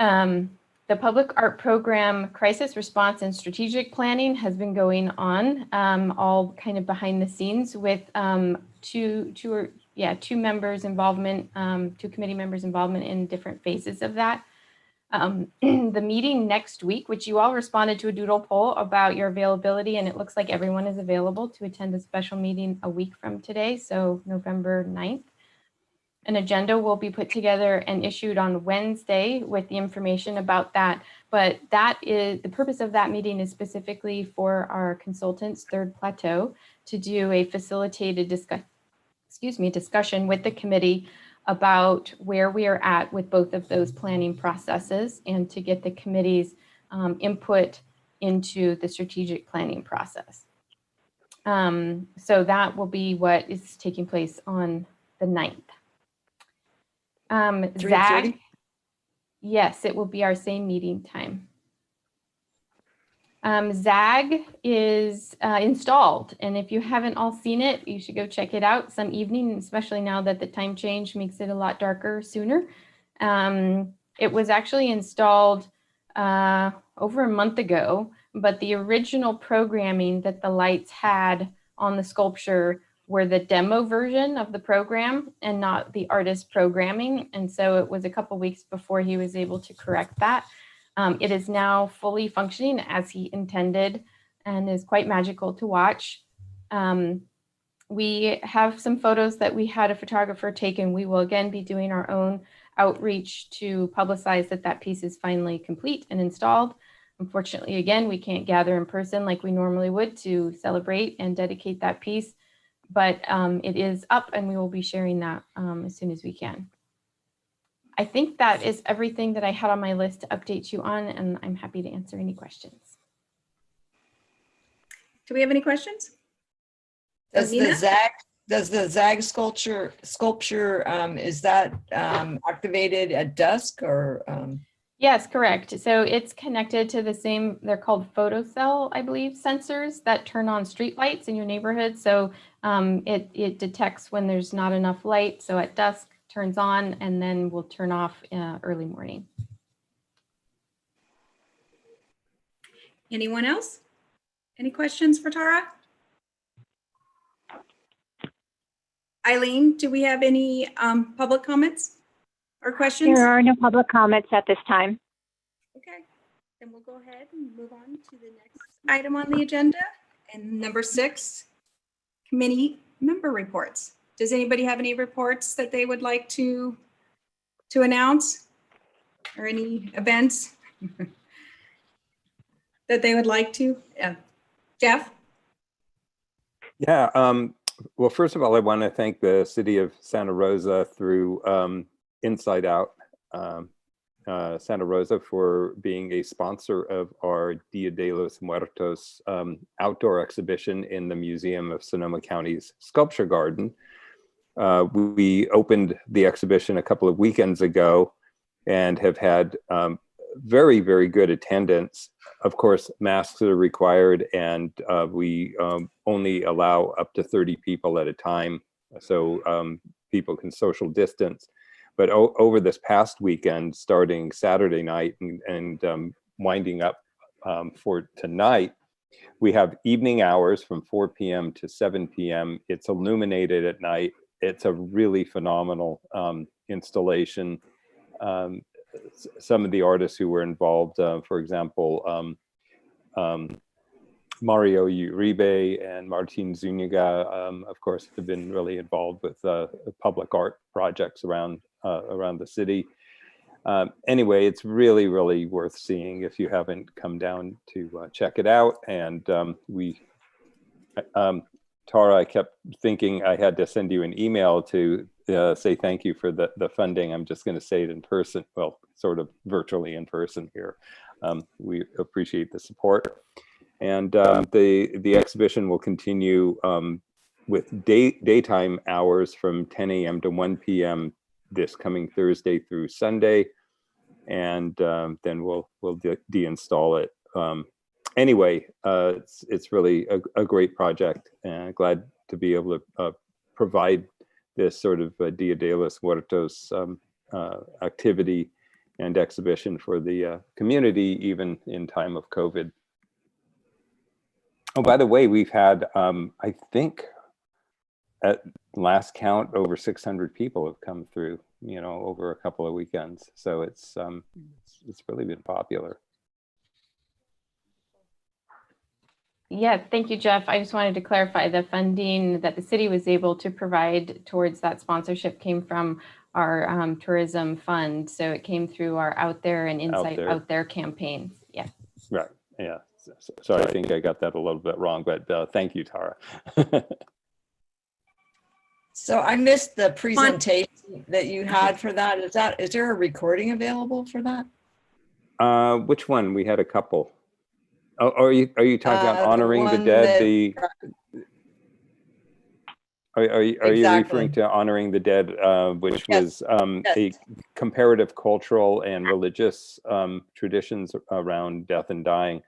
The public art program crisis response and strategic planning has been going on all kind of behind the scenes with two members' involvement, 2 committee members' involvement in different phases of that. The meeting next week, which you all responded to a doodle poll about your availability, and it looks like everyone is available to attend a special meeting a week from today, so November 9th. An agenda will be put together and issued on Wednesday with the information about that. But the purpose of that meeting is specifically for our consultants, Third Plateau, to do a facilitated discussion with the committee about where we are at with both of those planning processes, and to get the committee's input into the strategic planning process. So that will be what is taking place on the 9th. Zach, yes, it will be our same meeting time. ZAG is installed, and if you haven't all seen it, you should go check it out some evening, especially now that the time change makes it a lot darker sooner. It was actually installed over a month ago, but the original programming that the lights had on the sculpture were the demo version of the program and not the artist programming. And so it was a couple weeks before he was able to correct that. It is now fully functioning as he intended and is quite magical to watch. We have some photos that we had a photographer take, and we will again be doing our own outreach to publicize that that piece is finally complete and installed. Unfortunately, again, we can't gather in person like we normally would to celebrate and dedicate that piece, but it is up and we will be sharing that as soon as we can. I think that is everything that I had on my list to update you on, and I'm happy to answer any questions. Do we have any questions? Does Nina? the ZAG sculpture is that activated at dusk or? Yes, correct. So it's connected to the same, they're called photocell, I believe, sensors that turn on street lights in your neighborhood. So it detects when there's not enough light. So at dusk turns on and then will turn off early morning. Anyone else? Any questions for Tara? Eileen, do we have any public comments or questions? There are no public comments at this time. Okay, then we'll go ahead and move on to the next item on the agenda. And number 6, committee member reports. Does anybody have any reports that they would like to announce or any events that they would like to? Jeff? Yeah, well, first of all, I want to thank the city of Santa Rosa through Inside Out Santa Rosa for being a sponsor of our Dia de los Muertos outdoor exhibition in the Museum of Sonoma County's Sculpture Garden. We opened the exhibition a couple of weekends ago and have had very, very good attendance. Of course, masks are required, and we only allow up to 30 people at a time, so people can social distance. But over this past weekend, starting Saturday night and winding up for tonight, we have evening hours from 4 p.m. to 7 p.m. It's illuminated at night. It's a really phenomenal installation. Some of the artists who were involved, for example, Mario Uribe and Martin Zuniga, of course, have been really involved with public art projects around the city. Anyway, it's really, really worth seeing if you haven't come down to check it out. And Tara, I kept thinking I had to send you an email to say thank you for the funding. I'm just going to say it in person, well, sort of virtually in person here. We appreciate the support. And the exhibition will continue with daytime hours from 10 a.m. to 1 p.m. this coming Thursday through Sunday, and then we'll deinstall it. Anyway, it's really a great project, and glad to be able to provide this sort of Dia de los Muertos activity and exhibition for the community, even in time of COVID. Oh, by the way, we've had, I think, at last count, over 600 people have come through, you know, over a couple of weekends. So it's really been popular. Yeah, thank you, Jeff. I just wanted to clarify the funding that the city was able to provide towards that sponsorship came from our tourism fund. So it came through our Out There and Inside Out There campaigns. Yeah. Right. Yeah. So I think I got that a little bit wrong, but thank you, Tara. So I missed the presentation that you had for that. Is there a recording available for that? Which one? We had a couple. Oh, are you talking about honoring the dead? Are you referring to honoring the dead, which was a comparative cultural and religious traditions around death and dying?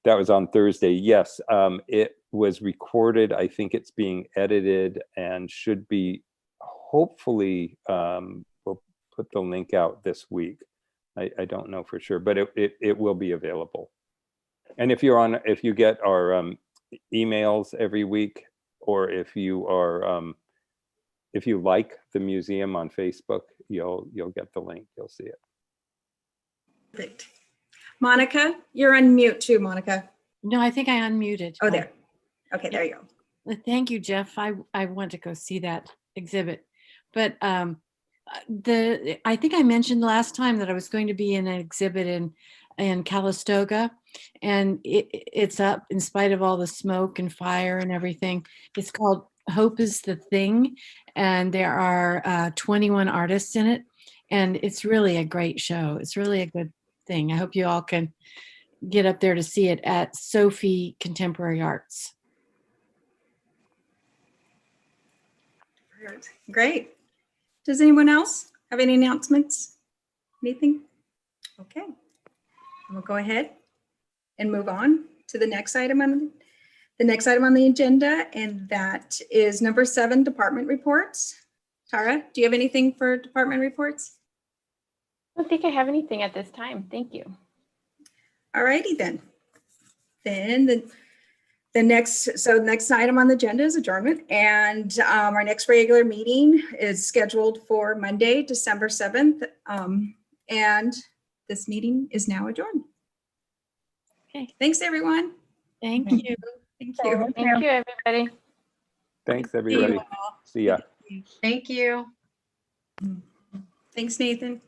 That was on Thursday. Yes, it was recorded. I think it's being edited and should be, hopefully, we'll put the link out this week. I don't know for sure, but it will be available. And if you get our emails every week, or if you like the museum on Facebook, you'll get the link. You'll see it. Perfect. Monica, you're on mute too, Monica. No, I think I unmuted. Oh, there. Okay, there you go. Thank you, Jeff. I want to go see that exhibit. But I think I mentioned last time that I was going to be in an exhibit in Calistoga, and it's up in spite of all the smoke and fire and everything. It's called Hope is the Thing, and there are 21 artists in it, and it's really a great show. It's really a good thing. I hope you all can get up there to see it at Sophie Contemporary Arts. Great. Does anyone else have any announcements? Anything? Okay. We'll go ahead and move on to the next item on the agenda, and that is number 7, department reports. Tara, do you have anything for department reports? I don't think I have anything at this time. Thank you. All righty then. Then the next item on the agenda is adjournment, and our next regular meeting is scheduled for Monday, December 7th. And this meeting is now adjourned. Okay. Thanks, everyone. Thank you. Thank you. Thank you, everybody. Thanks, everybody. See ya. Thank you. Thanks, Nathan.